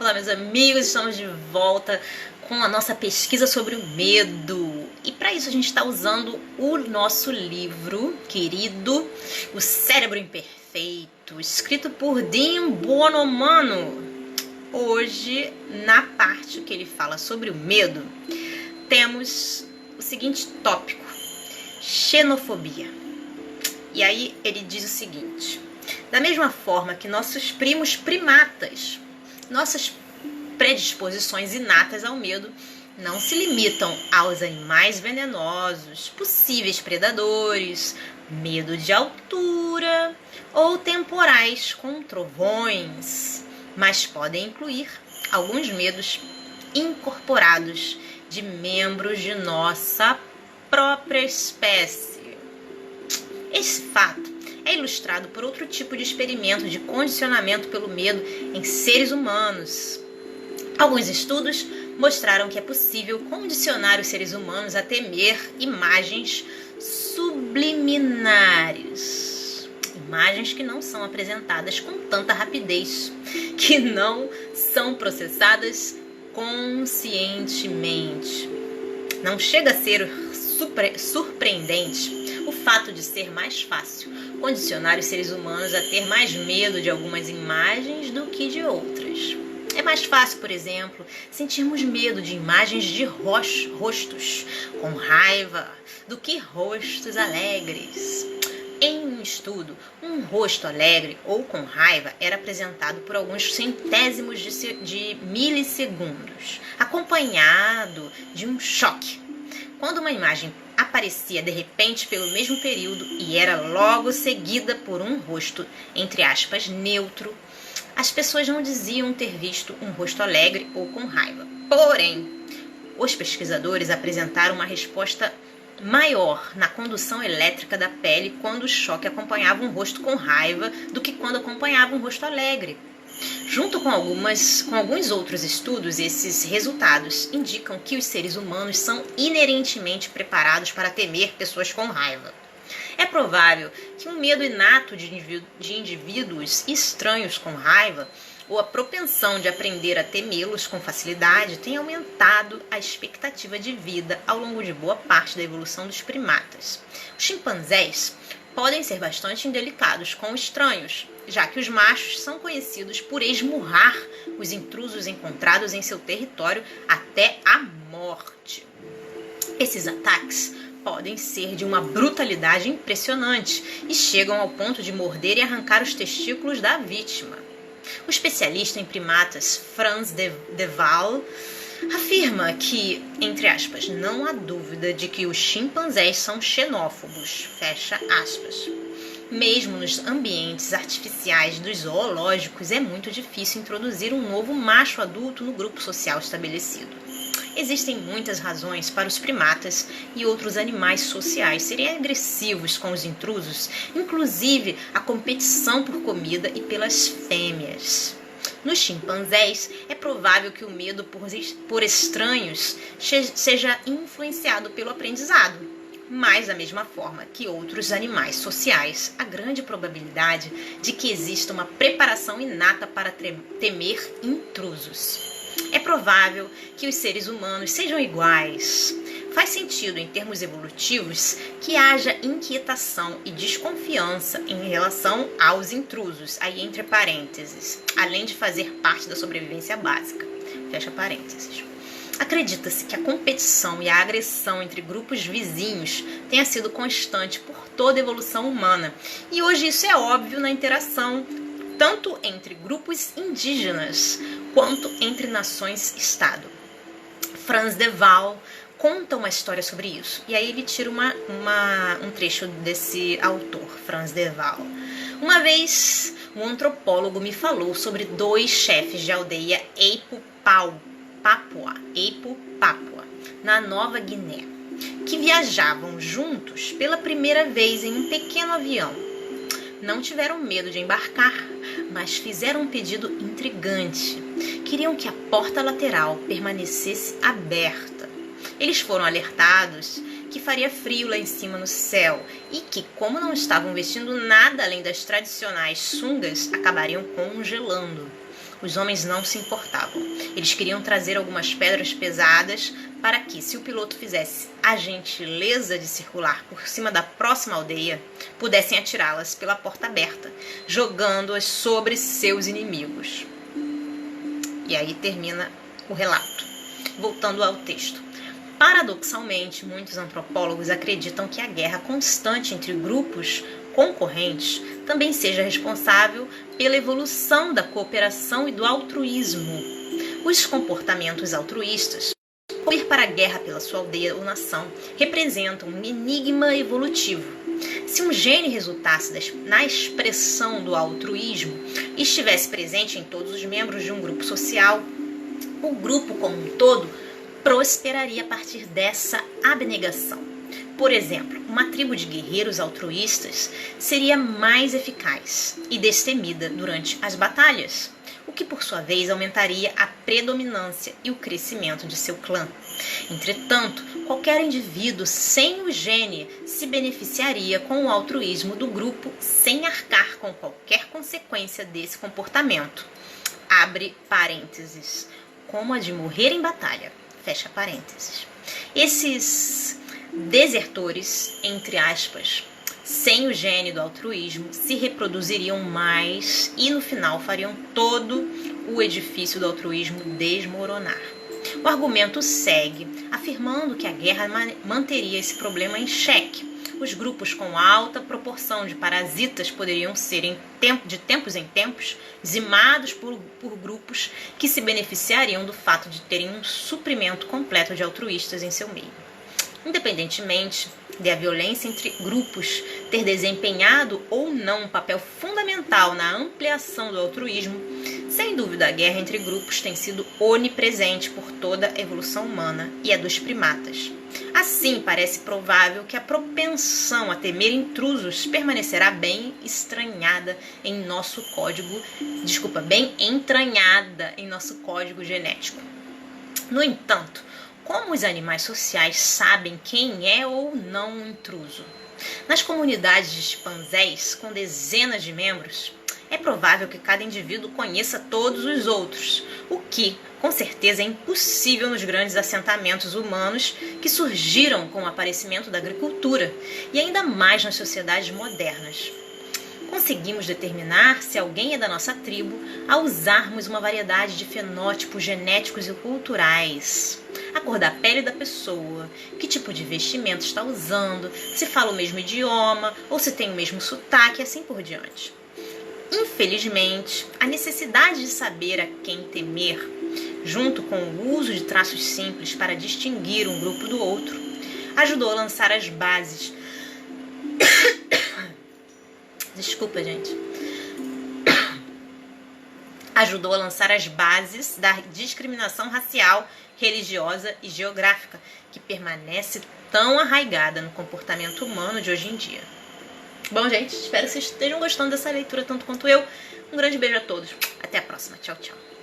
Olá, meus amigos, estamos de volta com a nossa pesquisa sobre o medo. E para isso a gente está usando o nosso livro querido, O Cérebro Imperfeito, escrito por Dean Bonomano. Hoje, na parte que ele fala sobre o medo, temos o seguinte tópico: xenofobia. E aí ele diz o seguinte: da mesma forma que nossos primos primatas, nossas predisposições inatas ao medo não se limitam aos animais venenosos, possíveis predadores, medo de altura ou temporais com trovões, mas podem incluir alguns medos incorporados de membros de nossa própria espécie. Esse fato é ilustrado por outro tipo de experimento de condicionamento pelo medo em seres humanos. Alguns estudos mostraram que é possível condicionar os seres humanos a temer imagens subliminares. Imagens que não são apresentadas com tanta rapidez, que não são processadas conscientemente. Não chega a ser surpreendente o fato de ser mais fácil condicionar os seres humanos a ter mais medo de algumas imagens do que de outras. É mais fácil, por exemplo, sentirmos medo de imagens de rostos com raiva do que rostos alegres. Em um estudo, um rosto alegre ou com raiva era apresentado por alguns centésimos de milissegundos, acompanhado de um choque. Quando uma imagem aparecia de repente pelo mesmo período e era logo seguida por um rosto, entre aspas, neutro, as pessoas não diziam ter visto um rosto alegre ou com raiva. Porém, os pesquisadores apresentaram uma resposta maior na condução elétrica da pele quando o choque acompanhava um rosto com raiva do que quando acompanhava um rosto alegre. Junto com alguns outros estudos, esses resultados indicam que os seres humanos são inerentemente preparados para temer pessoas com raiva. É provável que um medo inato de indivíduos estranhos com raiva ou a propensão de aprender a temê-los com facilidade tenha aumentado a expectativa de vida ao longo de boa parte da evolução dos primatas. Os chimpanzés podem ser bastante indelicados com estranhos, já que os machos são conhecidos por esmurrar os intrusos encontrados em seu território até a morte. Esses ataques podem ser de uma brutalidade impressionante e chegam ao ponto de morder e arrancar os testículos da vítima. O especialista em primatas Frans de Waal afirma que, entre aspas, não há dúvida de que os chimpanzés são xenófobos, fecha aspas. Mesmo nos ambientes artificiais dos zoológicos, é muito difícil introduzir um novo macho adulto no grupo social estabelecido. Existem muitas razões para os primatas e outros animais sociais serem agressivos com os intrusos, inclusive a competição por comida e pelas fêmeas. Nos chimpanzés, é provável que o medo por estranhos seja influenciado pelo aprendizado. Mas, da mesma forma que outros animais sociais, há grande probabilidade de que exista uma preparação inata para temer intrusos. É provável que os seres humanos sejam iguais. Faz sentido, em termos evolutivos, que haja inquietação e desconfiança em relação aos intrusos, aí entre parênteses, além de fazer parte da sobrevivência básica, fecha parênteses. Acredita-se que a competição e a agressão entre grupos vizinhos tenha sido constante por toda a evolução humana. E hoje isso é óbvio na interação tanto entre grupos indígenas quanto entre nações-estado. Frans de Waal conta uma história sobre isso. E aí ele tira um trecho desse autor, Frans de Waal. Uma vez, um antropólogo me falou sobre dois chefes de aldeia Papua, na Nova Guiné, que viajavam juntos pela primeira vez em um pequeno avião. Não tiveram medo de embarcar, mas fizeram um pedido intrigante. Queriam que a porta lateral permanecesse aberta. Eles foram alertados que faria frio lá em cima no céu e que, como não estavam vestindo nada além das tradicionais sungas, acabariam congelando. Os homens não se importavam. Eles queriam trazer algumas pedras pesadas para que, se o piloto fizesse a gentileza de circular por cima da próxima aldeia, pudessem atirá-las pela porta aberta, jogando-as sobre seus inimigos. E aí termina o relato. Voltando ao texto. Paradoxalmente, muitos antropólogos acreditam que a guerra constante entre grupos concorrentes também seja responsável pela evolução da cooperação e do altruísmo. Os comportamentos altruístas, ou ir para a guerra pela sua aldeia ou nação, representam um enigma evolutivo. Se um gene resultasse na expressão do altruísmo e estivesse presente em todos os membros de um grupo social, o grupo como um todo prosperaria a partir dessa abnegação. Por exemplo, uma tribo de guerreiros altruístas seria mais eficaz e destemida durante as batalhas, o que por sua vez aumentaria a predominância e o crescimento de seu clã. Entretanto, qualquer indivíduo sem o gene se beneficiaria com o altruísmo do grupo sem arcar com qualquer consequência desse comportamento. Abre parênteses. Como a de morrer em batalha. Fecha parênteses. Esses desertores, entre aspas, sem o gene do altruísmo, se reproduziriam mais e no final fariam todo o edifício do altruísmo desmoronar. O argumento segue, afirmando que a guerra manteria esse problema em xeque. Os grupos com alta proporção de parasitas poderiam ser, de tempos em tempos, dizimados por grupos que se beneficiariam do fato de terem um suprimento completo de altruístas em seu meio. Independentemente da violência entre grupos ter desempenhado ou não um papel fundamental na ampliação do altruísmo, sem dúvida a guerra entre grupos tem sido onipresente por toda a evolução humana e a dos primatas. Assim, parece provável que a propensão a temer intrusos permanecerá bem entranhada em nosso código genético. No entanto, como os animais sociais sabem quem é ou não um intruso? Nas comunidades de chimpanzés, com dezenas de membros, é provável que cada indivíduo conheça todos os outros, o que, com certeza, é impossível nos grandes assentamentos humanos que surgiram com o aparecimento da agricultura e ainda mais nas sociedades modernas. Conseguimos determinar se alguém é da nossa tribo ao usarmos uma variedade de fenótipos genéticos e culturais. A cor da pele da pessoa, que tipo de vestimento está usando, se fala o mesmo idioma ou se tem o mesmo sotaque e assim por diante. Infelizmente, a necessidade de saber a quem temer, junto com o uso de traços simples para distinguir um grupo do outro, ajudou a lançar as bases. Desculpa, gente. Ajudou a lançar as bases da discriminação racial, religiosa e geográfica, que permanece tão arraigada no comportamento humano de hoje em dia. Bom, gente, espero que vocês estejam gostando dessa leitura tanto quanto eu. Um grande beijo a todos. Até a próxima. Tchau, tchau.